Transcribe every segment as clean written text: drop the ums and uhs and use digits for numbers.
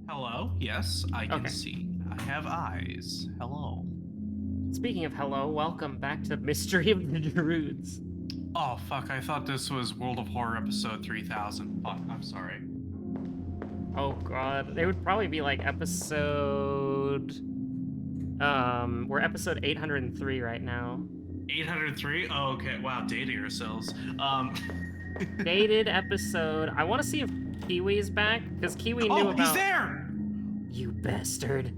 Hello? Yes, I can see. I have eyes. Hello. Speaking of hello, welcome back to Mystery of the Druids. Oh, fuck, I thought this was World of Horror episode 3000. Fuck, I'm sorry. Oh god, it would probably be like episode... we're episode 803 right now. 803? Oh, okay. Wow, dating ourselves. Dated episode... I want to see if Kiwi's back, because Kiwi knew about... Oh, he's there! You bastard.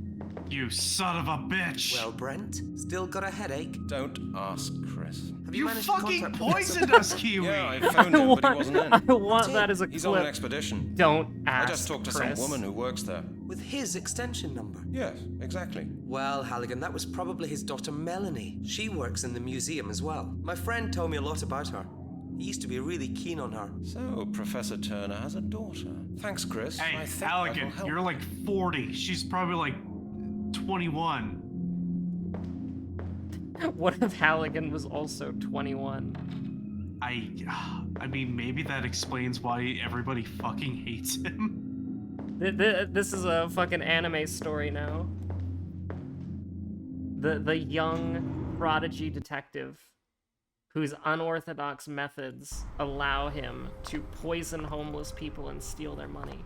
You son of a bitch! Well, Brent, still got a headache? Don't ask, Chris. Have you managed to fucking contact poisoned us, Kiwi! Yeah, I phoned him, but he wasn't in. I want that as a He's clip. on an expedition. Don't ask I just talked to Chris. some woman who works there. With his extension number? Yes, exactly. Well, Halligan, that was probably his daughter Melanie. She works in the museum as well. My friend told me a lot about her. He used to be really keen on her. So, Professor Turner has a daughter. Thanks, Chris. Hey, I think Halligan, that will help. you're like 40. She's probably like 21. What if Halligan was also 21? I mean, maybe that explains why everybody fucking hates him. This is a fucking anime story now. The young prodigy detective whose unorthodox methods allow him to poison homeless people and steal their money.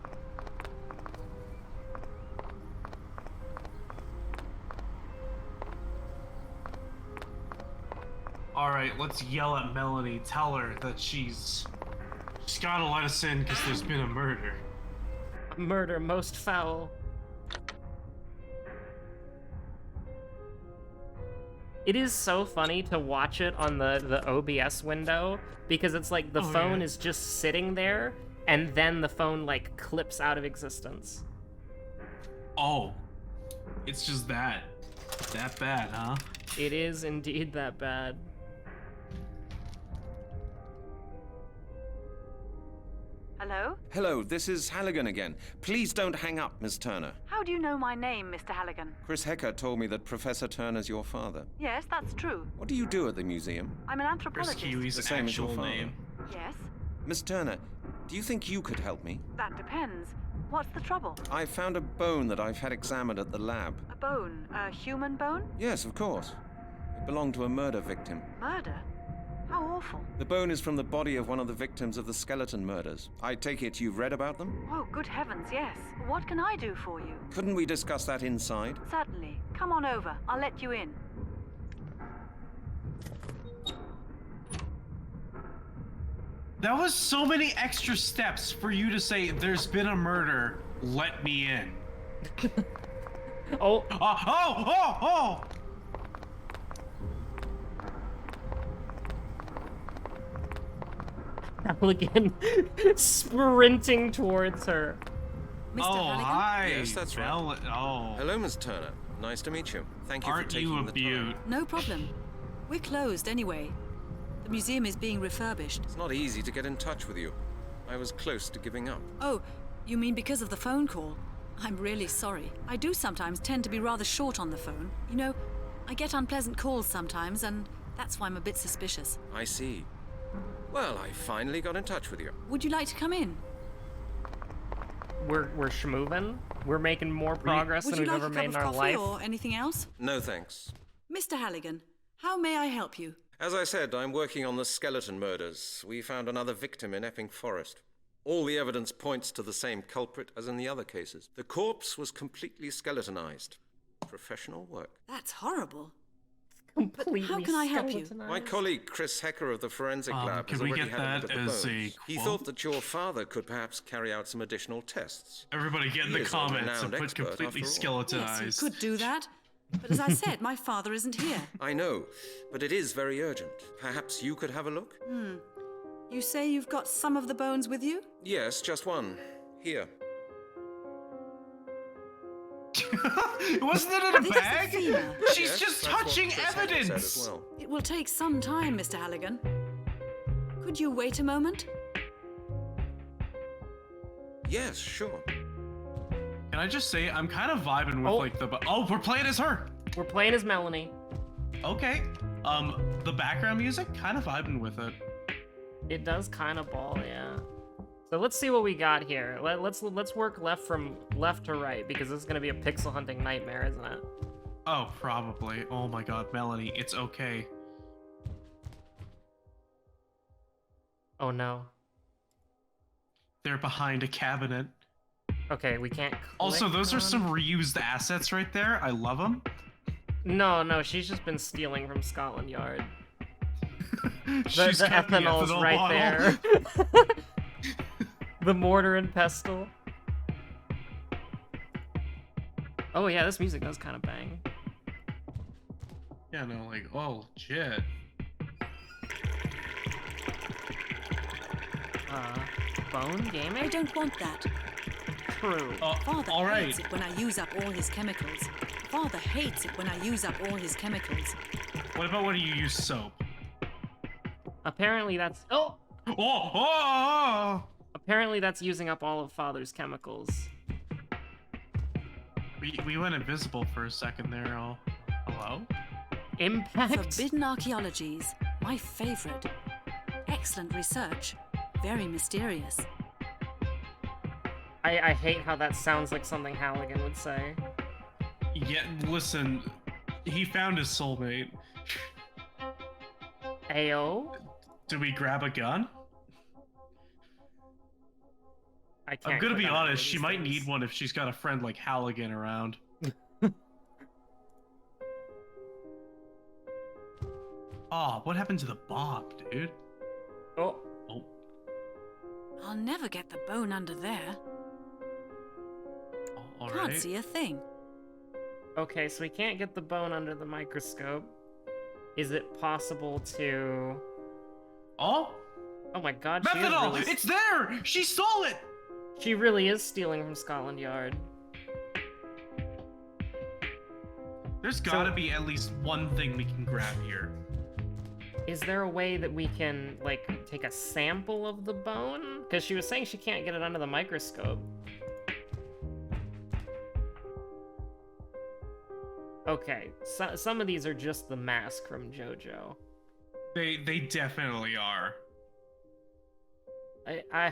Alright, let's yell at Melanie. Tell her that she's gotta let us in because there's been a murder. Murder most foul. It is so funny to watch it on the OBS window because it's like the phone is just sitting there and then the phone like clips out of existence. Oh, it's just that bad, huh? It is indeed that bad. Hello? Hello, this is Halligan again. Please don't hang up, Miss Turner. How do you know my name, Mr. Halligan? Chris Hecker told me that Professor Turner's your father. Yes, that's true. What do you do at the museum? I'm an Chris anthropologist. Kiwi's The same as your actual father. name. Yes, Miss Turner, do you think you could help me? that depends. What's the trouble? I found a bone that I've had examined at the lab. A bone? A human bone? Yes, of course. It belonged to a murder victim. Murder? How awful. The bone is from the body of one of the victims of the skeleton murders. I take it you've read about them? Oh, good heavens, yes. What can I do for you? Couldn't we discuss that inside? Certainly. Come on over. I'll let you in. That was so many extra steps for you to say, there's been a murder, let me in. Oh, Oh! Halligan sprinting towards her. Mr. Oh, Halligan? hi. Yes, that's right. Oh. Hello, Miss Turner. Nice to meet you. Thank you for Aren't taking you a the beaut? time. No problem. We're closed anyway. The museum is being refurbished. It's not easy to get in touch with you. I was close to giving up. Oh, you mean because of the phone call? I'm really sorry. I do sometimes tend to be rather short on the phone. You know, I get unpleasant calls sometimes, and that's why I'm a bit suspicious. I see. Well, I finally got in touch with you. Would you like to come in? We're schmoovin'. We're making more progress Would than you we've like ever a made cup in of our coffee life. or anything else? No thanks. Mr. Halligan, how may I help you? As I said, I'm working on the skeleton murders. We found another victim in Epping Forest. All the evidence points to the same culprit as in the other cases. The corpse was completely skeletonized. Professional work. That's horrible. Completely how can I help you? My colleague Chris Hecker of the forensic lab can has we already get had a look that at the as bones. a He quote? thought that your father could perhaps carry out some additional tests. Everybody get in He the is a comments and renowned put expert, completely after all. skeletonized. Yes, you could do that. But as I said, my father isn't here. I know, but it is very urgent. Perhaps you could have a look? You say you've got some of the bones with you? Yes, just one. Here. Wasn't it in a This is bag? the femur. She's Yes, just that's what touching Chris Hecker said evidence. as well. It will take some time, Mr. Halligan. Could you wait a moment? Yes, sure. Can I just say, I'm kind of vibing with Oh. like the. Oh, we're playing as her. We're playing as Melanie. Okay. The background music, kind of vibing with it. It does kind of ball, yeah. So let's see what we got here. Let's work left to right because this is gonna be a pixel hunting nightmare, isn't it? Oh, probably. Oh my god, Melanie, it's okay. Oh no. They're behind a cabinet. Okay, we can't. Also, click those are on- some reused assets right there. I love them. No, she's just been stealing from Scotland Yard. She's The got ethanol's ethanol right bottle. there. The mortar and pestle. Oh yeah, this music does kind of bang. Yeah, no, like, oh, shit. Bone I gaming? don't want that. True. Father all right. hates it when I use up all his chemicals. Father hates it when I use up all his chemicals. What about when you use soap? Apparently that's... Oh! Oh! Apparently that's using up all of Father's chemicals. We went invisible for a second there. Oh, hello? Impact? Forbidden archaeologies, my favorite. Excellent research, very mysterious. I hate how that sounds like something Halligan would say. Yeah, listen, he found his soulmate. Ayo? Do we grab a gun? I can't I'm gonna click be on any of honest, she these might things. need one if she's got a friend like Halligan around. Oh, what happened to the Bob, dude? Oh. Oh, I'll never get the bone under there. all Can't right. see a thing. Okay, so we can't get the bone under the microscope. Is it possible to... Oh, Oh my god, she is methanol! really... It's there! She stole it! She really is stealing from Scotland Yard. There's gotta be at least one thing we can grab here. Is there a way that we can, like, take a sample of the bone? Because she was saying she can't get it under the microscope. Okay, so, some of these are just the mask from JoJo. They definitely are.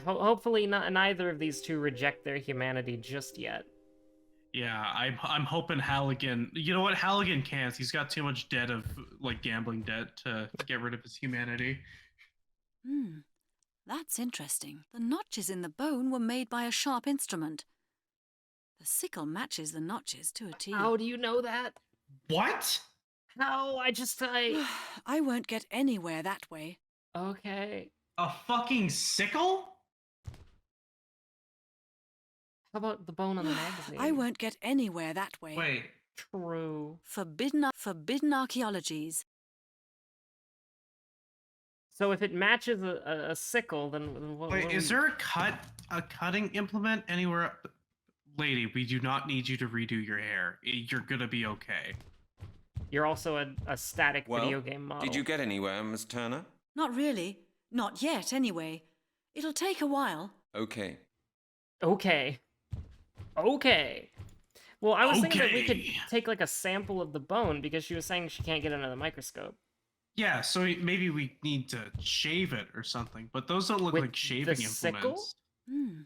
Hopefully neither of these two reject their humanity just yet. Yeah, I'm hoping Halligan. You know what? Halligan can't. He's got too much debt of like gambling debt to get rid of his humanity. That's interesting. The notches in the bone were made by a sharp instrument. The sickle matches the notches to a T. How do you know that? What? How? I won't get anywhere that way. Okay. A fucking sickle? How about the bone on the magazine? I won't get anywhere that way. Wait. True. Forbidden archaeologies. So if it matches a sickle, then what? Wait, is there a cutting implement anywhere? Lady, we do not need you to redo your hair. You're gonna be okay. You're also a static Well, video game model. did you get anywhere, Miss Turner? Not really. Not yet, anyway. It'll take a while. Okay. Okay. Okay. Well, I was thinking that we could Okay. take like a sample of the bone because she was saying she can't get it under the microscope. Yeah, so maybe we need to shave it or something. But those don't look With like shaving the implements. sickle?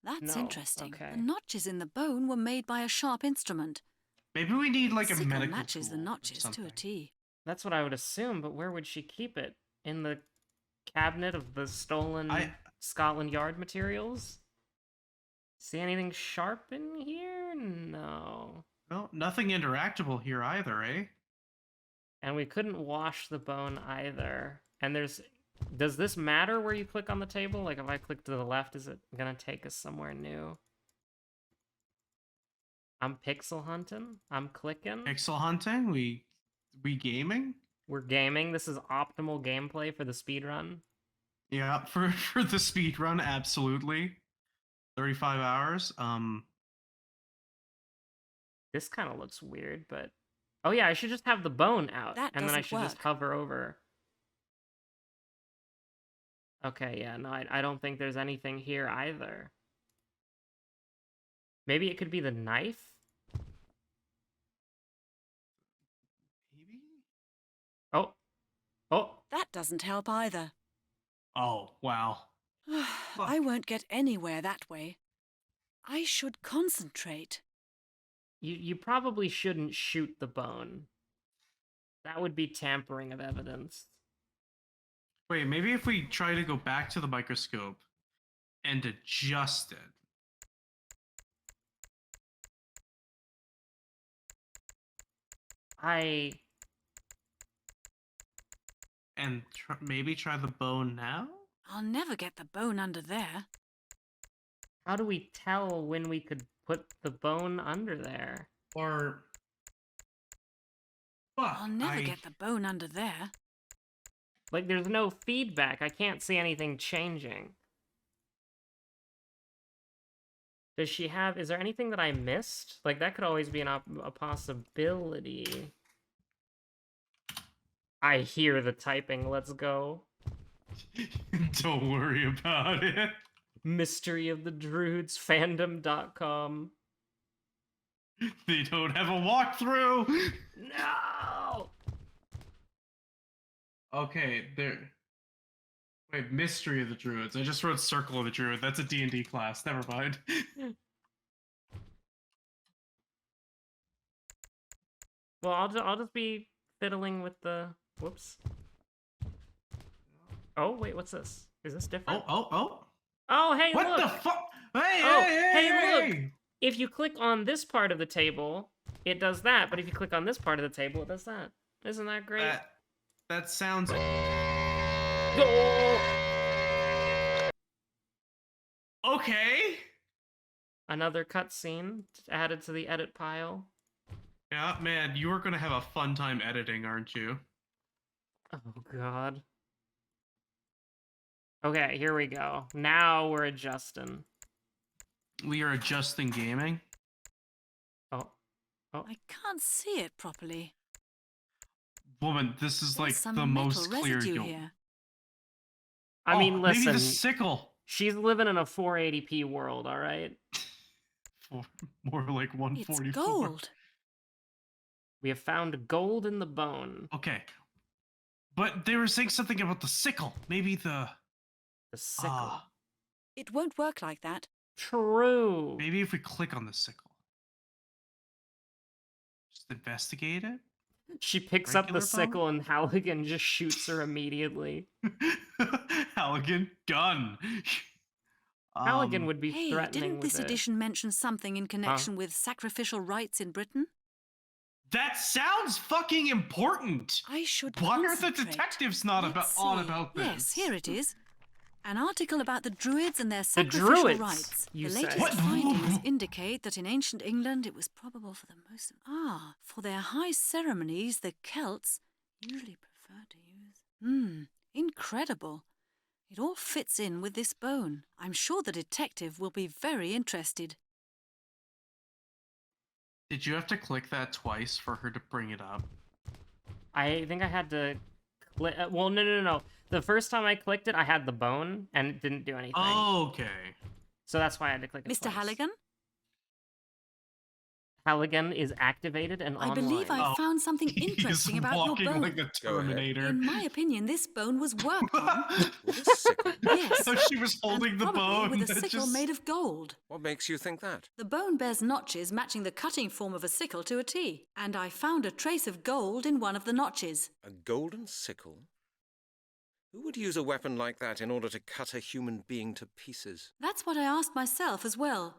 That's No, interesting. okay. The notches in the bone were made by a sharp instrument. Maybe we need like a Sickle medical matches the tool or notches to a something. T. That's what I would assume, but where would she keep it? In the cabinet of the stolen Scotland Yard materials? See anything sharp in here? No. Well, nothing interactable here either, eh? And we couldn't wash the bone either. And does this matter where you click on the table? Like if I click to the left, is it gonna take us somewhere new? I'm pixel hunting. I'm clicking. Pixel hunting? We gaming? We're gaming. This is optimal gameplay for the speedrun. Yeah, for the speed run, absolutely. 35 hours. This kind of looks weird, but... Oh yeah, I should just have the bone out. That and then I doesn't should just work. hover over. Okay, yeah, no, I don't think there's anything here either. Maybe it could be the knife? Maybe? Oh. Oh. That doesn't help either. Oh, wow. I won't get anywhere that way. I should concentrate. You probably shouldn't shoot the bone. That would be tampering of evidence. Wait, maybe if we try to go back to the microscope and adjust it. And maybe try the bone now? I'll never get the bone under there. How do we tell when we could put the bone under there? Or... Fuck, I'll never get the bone under there. Like, there's no feedback. I can't see anything changing. Does she have... Is there anything that I missed? Like, that could always be a possibility. I hear the typing. Let's go. Don't worry about it. Mystery of the Druids, fandom.com. They don't have a walkthrough! No! Okay, there... Wait, Mystery of the Druids. I just wrote Circle of the Druid. That's a D&D class. Never mind. Well, I'll just be fiddling with the... Whoops. Oh, wait, what's this? Is this different? Oh! Oh, hey, What look! the fuck? Hey, Oh, hey, look! If you click on this part of the table, it does that, but if you click on this part of the table, it does that. Isn't that great? That sounds... Oh! Okay! Another cutscene added to the edit pile. Yeah, man, you are gonna have a fun time editing, aren't you? Oh, God. Okay, here we go. Now we're adjusting. We are adjusting gaming. Oh. I can't see it properly. Woman, this is like There's some the metal most clear residue you'll... here. I mean, listen. Maybe the sickle. She's living in a 480p world, all right? More like 144. It's gold. We have found gold in the bone. Okay. But they were saying something about the sickle. Maybe the... The sickle. It won't work like that. True. Maybe if we click on the sickle. Just investigate it? She picks up the Regular bone? sickle and Halligan just shoots her immediately. Halligan, gun! Halligan would be Hey, threatening didn't with this it. edition mention something in connection with sacrificial rites in Britain? That sounds fucking important! I should Why are the concentrate. detectives not Let's on see. about this? Yes, here it is. An article about the Druids and their The sacrificial Druids, rites. you The say. latest What? findings indicate that in ancient England it was probable for the most... for their high ceremonies, the Celts usually preferred to use... incredible. It all fits in with this bone. I'm sure the detective will be very interested. Did you have to click that twice for her to bring it up? I think I had to click... Well, no. The first time I clicked it, I had the bone, and it didn't do anything. Okay. So that's why I had to click it Mr. twice. Halligan? Halligan is activated and I online. believe I found something interesting He's about your walking bone. like the Terminator. In my opinion, this bone was worked on. With a sickle? Yes. So she was holding and the probably bone. with a that sickle just... made of gold. What makes you think that? The bone bears notches matching the cutting form of a sickle to a T. And I found a trace of gold in one of the notches. A golden sickle? Who would use a weapon like that in order to cut a human being to pieces? That's what I asked myself as well.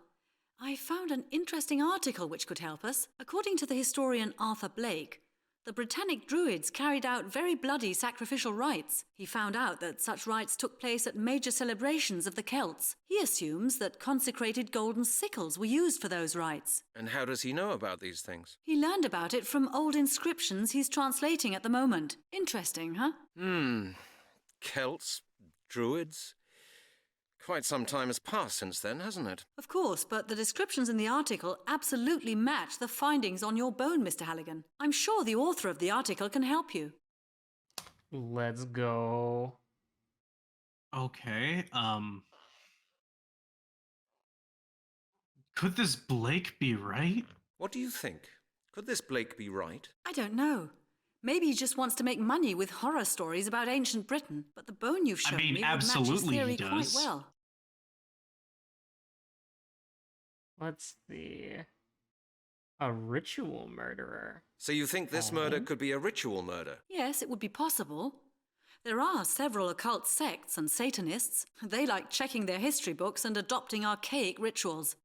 I found an interesting article which could help us. According to the historian Arthur Blake, the Britannic Druids carried out very bloody sacrificial rites. He found out that such rites took place at major celebrations of the Celts. He assumes that consecrated golden sickles were used for those rites. And how does he know about these things? He learned about it from old inscriptions he's translating at the moment. Interesting, huh? Celts? Druids? Quite some time has passed since then, hasn't it? Of course, but the descriptions in the article absolutely match the findings on your bone, Mr. Halligan. I'm sure the author of the article can help you. Let's go. Okay, could this Blake be right? What do you think? Could this Blake be right? I don't know. Maybe he just wants to make money with horror stories about ancient Britain, but the bone you've shown mean, me would match his absolutely he theory quite does. well. Let's see. A ritual murderer. So you think this murder could be a ritual murder? Yes, it would be possible. There are several occult sects and Satanists. They like checking their history books and adopting archaic rituals.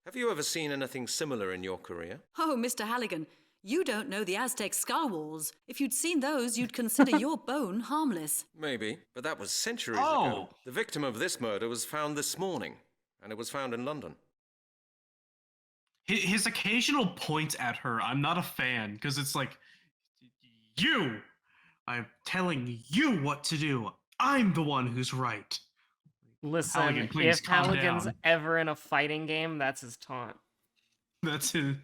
Have you ever seen anything similar in your career? Oh, Mr. Halligan, you don't know the Aztec skull walls. If you'd seen those, you'd consider your bone harmless. Maybe, but that was centuries Oh. ago. The victim of this murder was found this morning, and it was found in London. His occasional points at her, I'm not a fan, because it's like, I'm telling you what to do. I'm the one who's right. Listen, Halligan, please if calm Halligan's down. ever in a fighting game, that's his taunt. That's him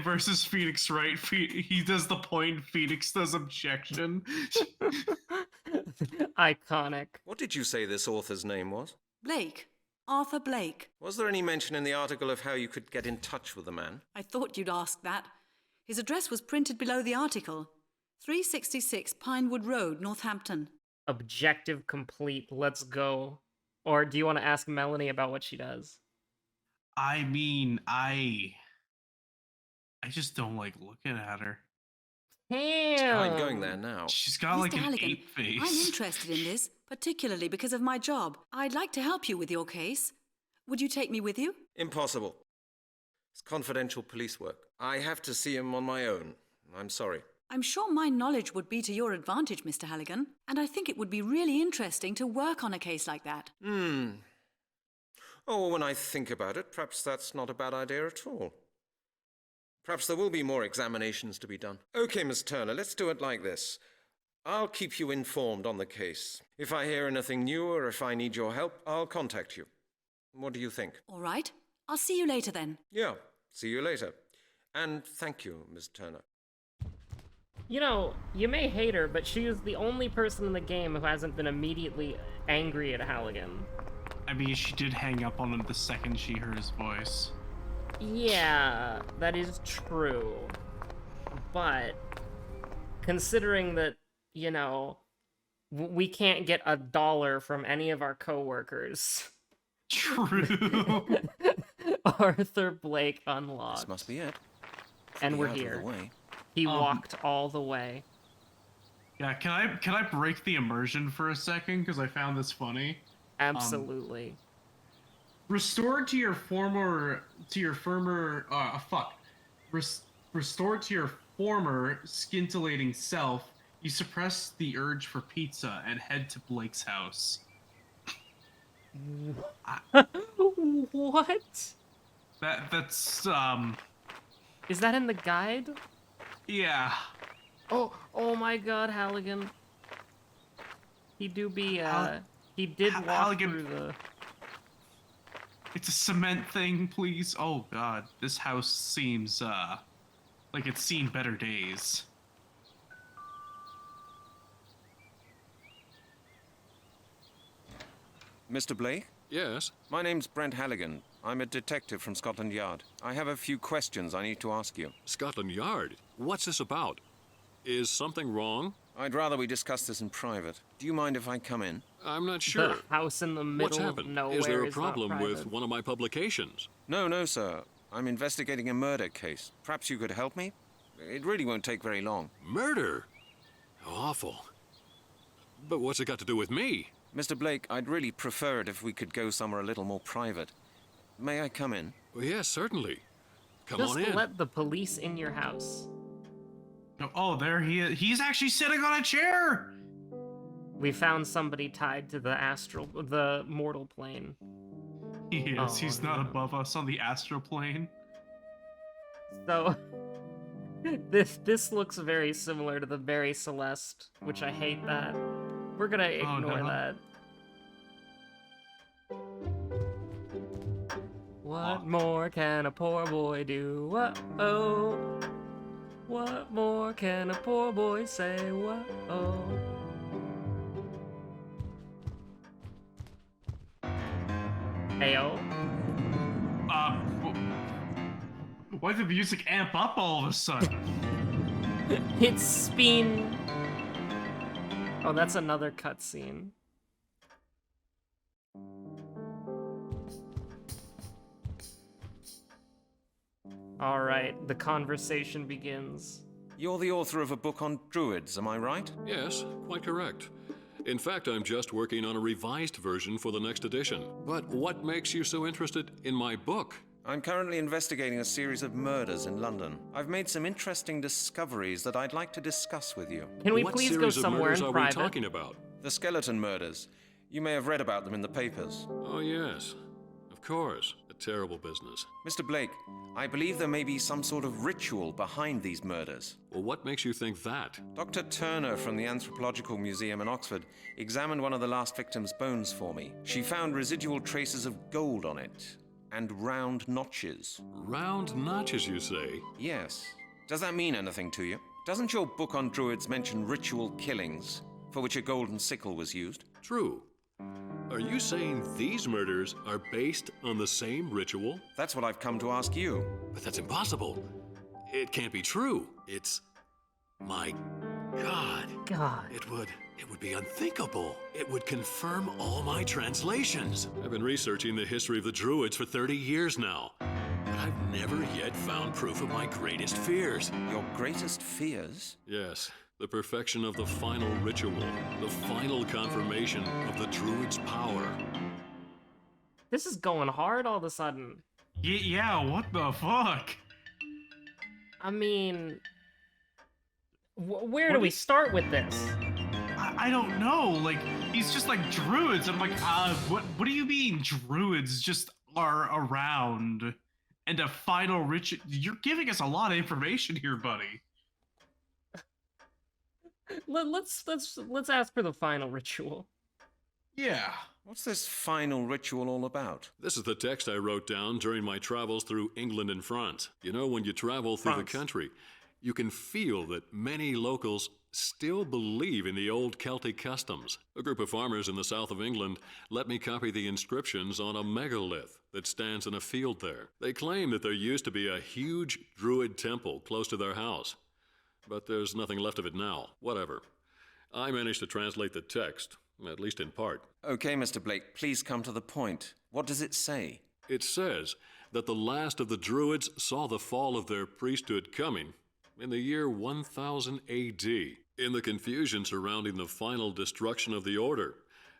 versus Phoenix, right? He does the point, Phoenix does objection. Iconic. What did you say this author's name was? Blake. Arthur Blake. Was there any mention in the article of how you could get in touch with the man? I thought you'd ask that. His address was printed below the article. 366 Pinewood Road, Northampton. Objective complete. Let's go. Or do you want to ask Melanie about what she does? I mean, I just don't like looking at her. Damn. I'm going there now. She's got Mr. like an Halligan, ape face. I'm interested in this, particularly because of my job. I'd like to help you with your case. Would you take me with you? Impossible. It's confidential police work. I have to see him on my own. I'm sorry. I'm sure my knowledge would be to your advantage, Mr. Halligan, and I think it would be really interesting to work on a case like that. Oh, when I think about it, perhaps that's not a bad idea at all. Perhaps there will be more examinations to be done. Okay, Miss Turner, let's do it like this. I'll keep you informed on the case. If I hear anything new or if I need your help, I'll contact you. What do you think? All right. I'll see you later then. Yeah, see you later. And thank you, Miss Turner. You know, you may hate her, but she is the only person in the game who hasn't been immediately angry at Halligan. I mean, she did hang up on him the second she heard his voice. Yeah, that is true. But, considering that, you know, we can't get $1 from any of our coworkers. True. Arthur Blake unlocked. This must be it. And Be we're out of the here. way. He walked all the way. Yeah, can I break the immersion for a second? Because I found this funny. Absolutely. Restored to your former scintillating self, you suppress the urge for pizza and head to Blake's house. What? That's Is that in the guide? yeah. Oh my god, Halligan. He did walk Halligan- through the... It's a cement thing, please. Oh god, this house seems like it's seen better days. Mr. Blake? Yes? My name's Brent Halligan. I'm a detective from Scotland Yard. I have a few questions I need to ask you. Scotland Yard? What's this about? Is something wrong? I'd rather we discuss this in private. Do you mind if I come in? I'm not sure. The house in the What's middle of happened? nowhere Is there a not problem with private. one of my publications? No, sir. I'm investigating a murder case. Perhaps you could help me? It really won't take very long. Murder? Awful. But what's it got to do with me? Mr. Blake, I'd really prefer it if we could go somewhere a little more private. May I come in? Well, yes, certainly. Come Just on in. let the police in your house. Oh, there he is. He's actually sitting on a chair. We found somebody tied to the mortal plane. He is. Oh, He's not no. above us on the astral plane. So, this looks very similar to the Very Celeste, which I hate that. We're gonna ignore no. that. What more can a poor boy do? Whoa-oh. What more can a poor boy say? Whoa-oh. Ayo. Why'd the music amp up all of a sudden? It's been... Oh, that's another cutscene. Alright, the conversation begins. You're the author of a book on Druids, am I right? Yes, quite correct. In fact, I'm just working on a revised version for the next edition. But what makes you so interested in my book? I'm currently investigating a series of murders in London. I've made some interesting discoveries that I'd like to discuss with you. Can we What please go series of somewhere murders in are private? we talking about? The skeleton murders. You may have read about them in the papers. Oh, yes. Of course. A terrible business. Mr. Blake, I believe there may be some sort of ritual behind these murders. Well, what makes you think that? Dr. Turner from the Anthropological Museum in Oxford examined one of the last victim's bones for me. She found residual traces of gold on it and round notches. Round notches, you say? Yes. Does that mean anything to you? Doesn't your book on Druids mention ritual killings for which a golden sickle was used? True. Are you saying these murders are based on the same ritual? That's what I've come to ask you. But that's impossible. It can't be true. It's... My God. God. It would be unthinkable. It would confirm all my translations. I've been researching the history of the Druids for 30 years now. But I've never yet found proof of my greatest fears. Your greatest fears? Yes. The perfection of the final ritual, the final confirmation of the Druids' power. This is going hard all of a sudden. Yeah, what the fuck? I mean... where do we start with this? I don't know. Like, he's just like druids. I'm like, what do you mean druids just are around? And a final ritual? You're giving us a lot of information here, buddy. Let's ask for the final ritual. Yeah. What's this final ritual all about? This is the text I wrote down during my travels through England and France. You know, when you travel through the country, you can feel that many locals still believe in the old Celtic customs. A group of farmers in the south of England let me copy the inscriptions on a megalith that stands in a field there. They claim that there used to be a huge Druid temple close to their house, but there's nothing left of it now. Whatever. I managed to translate the text, at least in part. Okay, Mr. Blake, please come to the point. What does it say? It says that the last of the Druids saw the fall of their priesthood coming in the year 1000 AD. In the confusion surrounding the final destruction of the Order,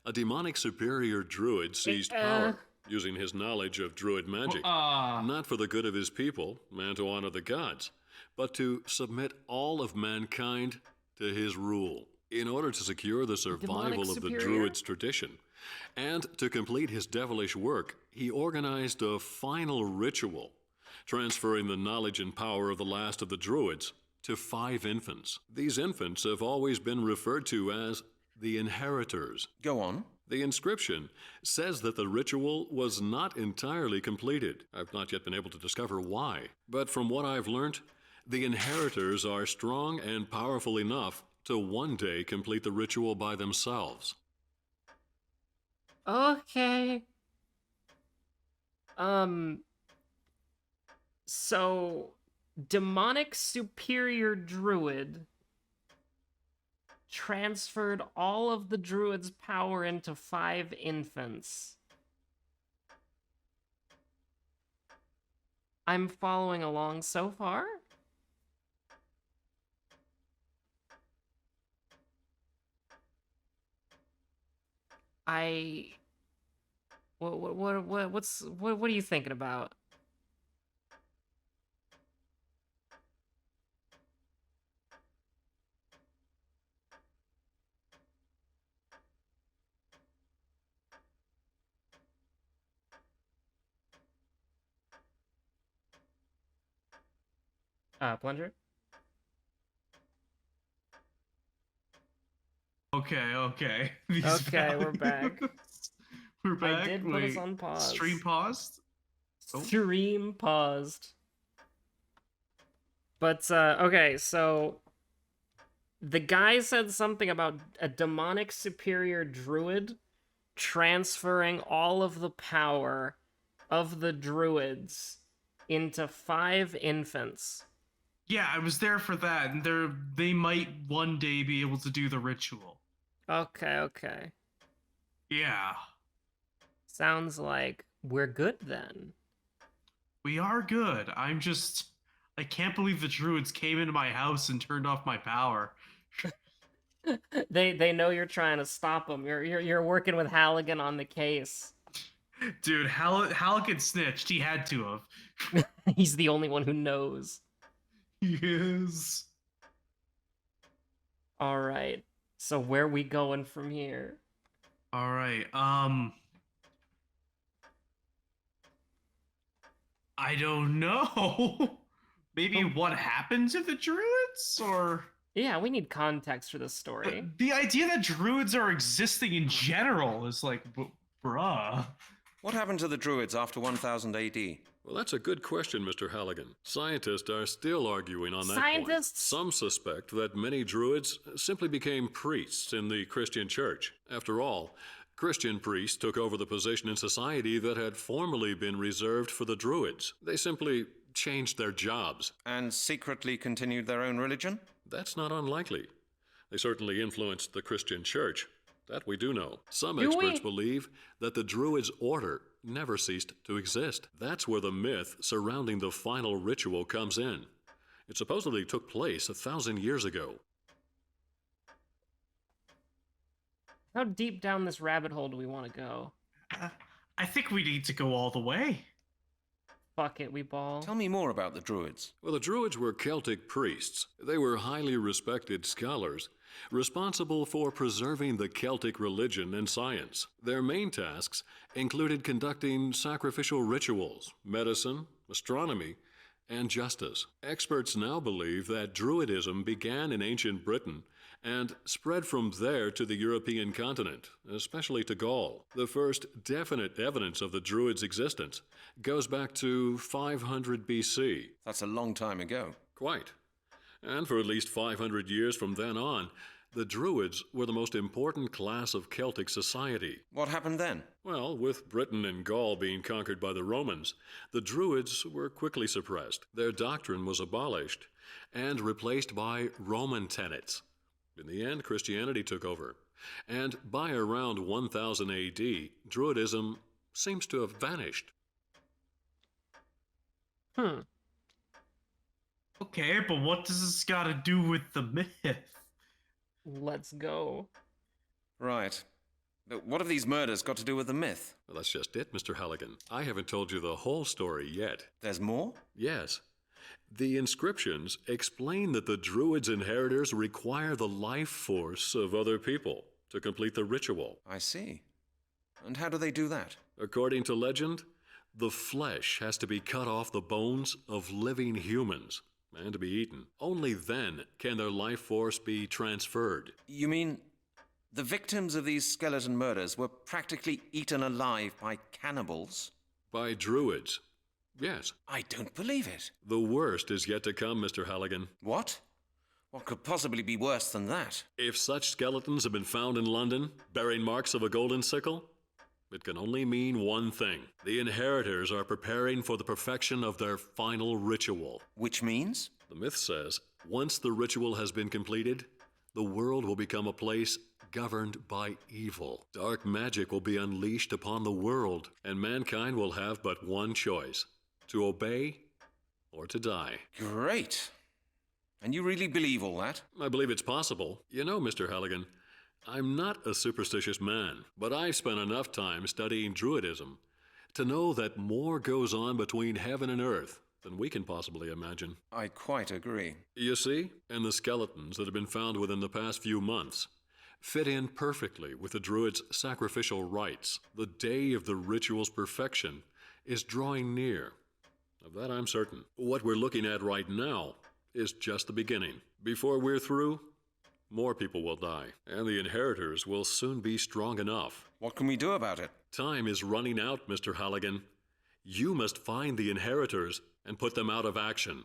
a demonic superior Druid seized power, using his knowledge of Druid magic, not for the good of his people, and to honor the gods, but to submit all of mankind to his rule. In order to secure the survival of the Druids' tradition, and to complete his devilish work, he organized a final ritual, transferring the knowledge and power of the last of the Druids to 5 infants. These infants have always been referred to as the inheritors. Go on. The inscription says that the ritual was not entirely completed. I've not yet been able to discover why. But from what I've learned, the inheritors are strong and powerful enough to one day complete the ritual by themselves. Okay. So, demonic superior druid transferred all of the druid's power into 5 infants. I'm following along so far. What are you thinking about? Plunger? Okay. Okay, we're back. We're back. I did put us on pause. Stream paused? Oh. Stream paused. But, okay, so... The guy said something about a demonic superior druid transferring all of the power of the druids into 5 infants. Yeah, I was there for that, and they might one day be able to do the ritual. Okay. Yeah. Sounds like we're good then. We are good. I can't believe the Druids came into my house and turned off my power. They know you're trying to stop them. You're working with Halligan on the case. Dude, Halligan snitched. He had to have. He's the only one who knows. Yes. All right. So where we going from here? All right. I don't know. Maybe what happened to the Druids, or Yeah, we need context for this story. the idea that Druids are existing in general is like, bruh. What happened to the Druids after 1000 AD? Well, that's a good question, Mr. Halligan. Scientists are still arguing on that point. Scientists? Some suspect that many Druids simply became priests in the Christian church. After all, Christian priests took over the position in society that had formerly been reserved for the Druids. They simply changed their jobs. And secretly continued their own religion? That's not unlikely. They certainly influenced the Christian church. That we do know. Some Do experts we? believe that the Druids' order never ceased to exist. That's where the myth surrounding the final ritual comes in. It supposedly took place 1,000 years ago. How deep down this rabbit hole do we want to go? I think we need to go all the way. Fuck it, we ball. Tell me more about the Druids. Well, the Druids were Celtic priests. They were highly respected scholars, responsible for preserving the Celtic religion and science. Their main tasks included conducting sacrificial rituals, medicine, astronomy, and justice. Experts now believe that Druidism began in ancient Britain and spread from there to the European continent, especially to Gaul. The first definite evidence of the Druids' existence goes back to 500 BC. That's a long time ago. Quite. And for at least 500 years from then on, the Druids were the most important class of Celtic society. What happened then? Well, with Britain and Gaul being conquered by the Romans, the Druids were quickly suppressed. Their doctrine was abolished and replaced by Roman tenets. In the end, Christianity took over. And by around 1000 AD, Druidism seems to have vanished. Okay, but what does this got to do with the myth? Let's go. Right. But what have these murders got to do with the myth? Well, that's just it, Mr. Halligan. I haven't told you the whole story yet. There's more? Yes. The inscriptions explain that the Druids' inheritors require the life force of other people to complete the ritual. I see. And how do they do that? According to legend, the flesh has to be cut off the bones of living humans and to be eaten. Only then can their life force be transferred. You mean the victims of these skeleton murders were practically eaten alive by cannibals? By Druids. Yes. I don't believe it. The worst is yet to come, Mr. Halligan. What? What could possibly be worse than that? If such skeletons have been found in London, bearing marks of a golden sickle, it can only mean one thing. The inheritors are preparing for the perfection of their final ritual. Which means? The myth says, once the ritual has been completed, the world will become a place governed by evil. Dark magic will be unleashed upon the world, and mankind will have but one choice: to obey or to die. Great. And you really believe all that? I believe it's possible. You know, Mr. Halligan, I'm not a superstitious man, but I've spent enough time studying Druidism to know that more goes on between heaven and earth than we can possibly imagine. I quite agree. You see, and the skeletons that have been found within the past few months fit in perfectly with the Druids' sacrificial rites. The day of the ritual's perfection is drawing near. Of that I'm certain. What we're looking at right now is just the beginning. Before we're through, more people will die, and the inheritors will soon be strong enough. What can we do about it? Time is running out, Mr. Halligan. You must find the inheritors and put them out of action.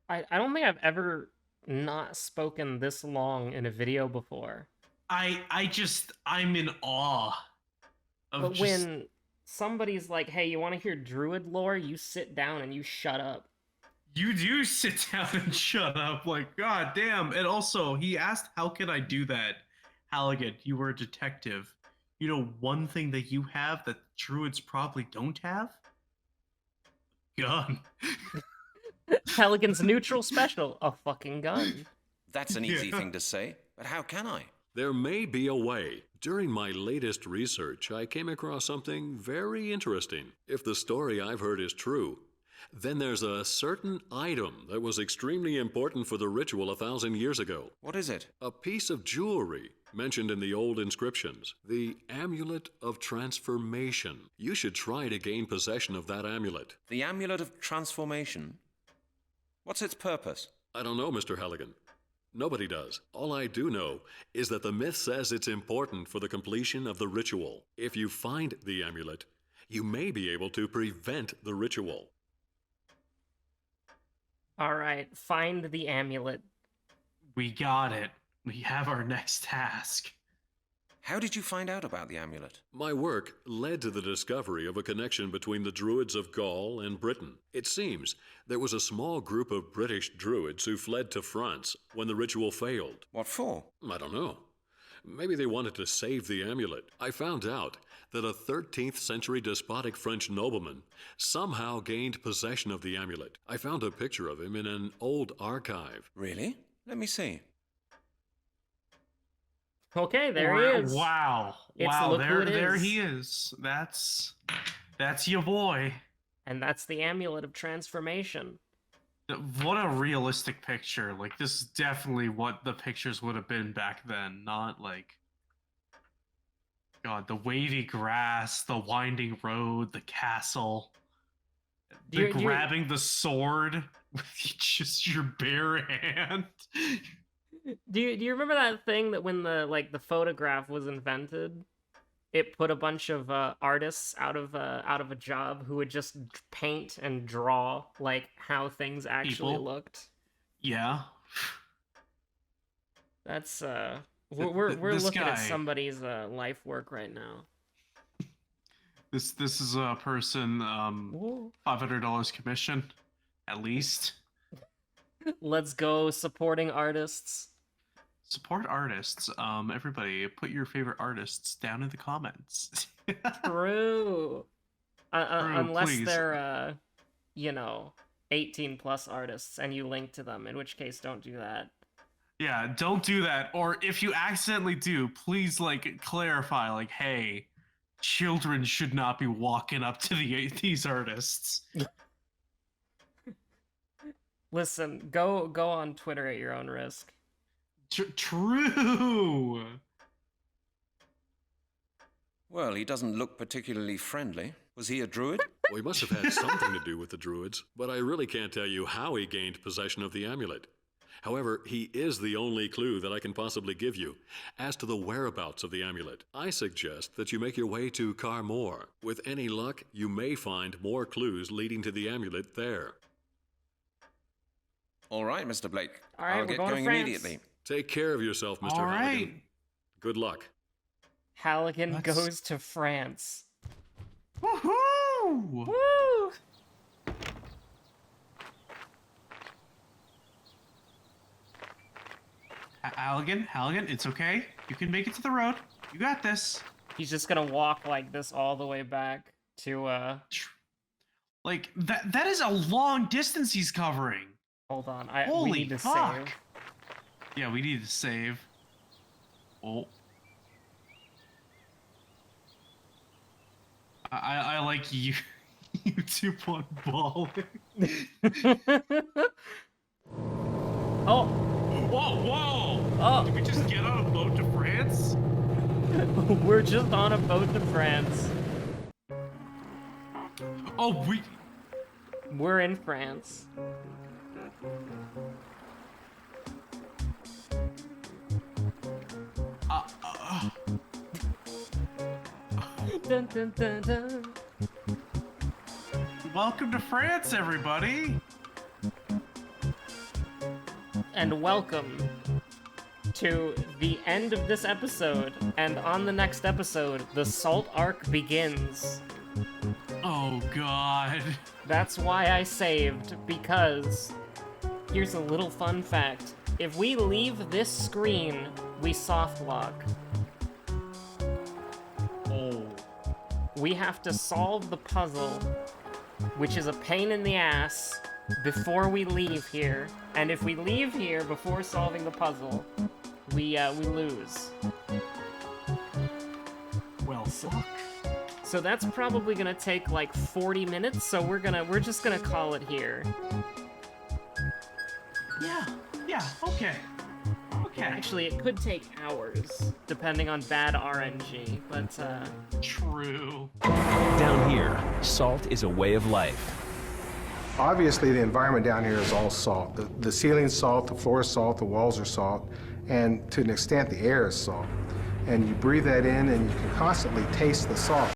I don't think I've ever not spoken this long in a video before. I'm in awe of But just... somebody's like, hey, you want to hear druid lore? You sit down and you shut up. You do sit down and shut up, like, god damn. And also, he asked, how can I do that? Halligan, you were a detective. You know one thing that you have that druids probably don't have? Gun. Halligan's neutral special, a fucking gun. That's an easy thing to say, but how can I? There may be a way. During my latest research, I came across something very interesting. If the story I've heard is true, then there's a certain item that was extremely important for the ritual 1,000 years ago. What is it? A piece of jewelry mentioned in the old inscriptions. The Amulet of Transformation. You should try to gain possession of that amulet. The Amulet of Transformation? What's its purpose? I don't know, Mr. Halligan. Nobody does. All I do know is that the myth says it's important for the completion of the ritual. If you find the amulet, you may be able to prevent the ritual. Alright, find the amulet. We got it. We have our next task. How did you find out about the amulet? My work led to the discovery of a connection between the Druids of Gaul and Britain. It seems there was a small group of British Druids who fled to France when the ritual failed. What for? I don't know. Maybe they wanted to save the amulet. I found out that a 13th century despotic French nobleman somehow gained possession of the amulet. I found a picture of him in an old archive. Really? Let me see. Okay, there he is. Wow. It's Wow, look who it there is. he is. That's your boy. And that's the Amulet of Transformation. What a realistic picture. Like, this is definitely what the pictures would have been back then. Not like, God, the wavy grass, the winding road, the castle, grabbing the sword with just your bare hand. Do you remember that thing that when the photograph was invented, it put a bunch of artists out of a job who would just paint and draw like how things actually looked? Yeah. That's we're looking at guy. somebody's life work right now. This is a person $500 commission at least. Let's go supporting artists. Support artists. Everybody, put your favorite artists down in the comments. True. Unless please. they're 18 plus artists and you link to them, in which case don't do that. Yeah, don't do that. Or if you accidentally do, please clarify, hey, children should not be walking up to these artists. Listen, go on Twitter at your own risk. True. Well, he doesn't look particularly friendly. Was he a druid? Well, he must have had something to do with the Druids, but I really can't tell you how he gained possession of the amulet. However, he is the only clue that I can possibly give you as to the whereabouts of the amulet. I suggest that you make your way to Carmore. With any luck, you may find more clues leading to the amulet there. All right, Mr. Blake. All right, I'll we're get going to going France. immediately. Take care of yourself, Mr. All right. Halligan. Good luck. Halligan goes to France. Woohoo! Woo! Halligan, it's okay. You can make it to the road. You got this. He's just gonna walk like this all the way back to that is a long distance he's covering. Hold on, Holy we need to fuck. save. Yeah, we need to save. Oh. I like you. YouTube on balling. Oh! Whoa! Oh! Did we just get on a boat to France? We're just on a boat to France. Oh, We're in France. Dun, dun, dun, dun. Welcome to France, everybody. And welcome to the end of this episode. And on the next episode, the Salt Arc begins. Oh, God. That's why I saved, because here's a little fun fact. If we leave this screen, we soft lock. Oh. We have to solve the puzzle, which is a pain in the ass, before we leave here. And if we leave here before solving the puzzle, we lose. Well, fuck. So that's probably gonna take like 40 minutes, so we're just gonna call it here. Yeah, okay. Okay. Actually, it could take hours, depending on bad RNG, but True. Down here, salt is a way of life. Obviously, the environment down here is all salt. The ceiling's salt, the floor is salt, the walls are salt, and to an extent, the air is salt. And you breathe that in, and you can constantly taste the salt.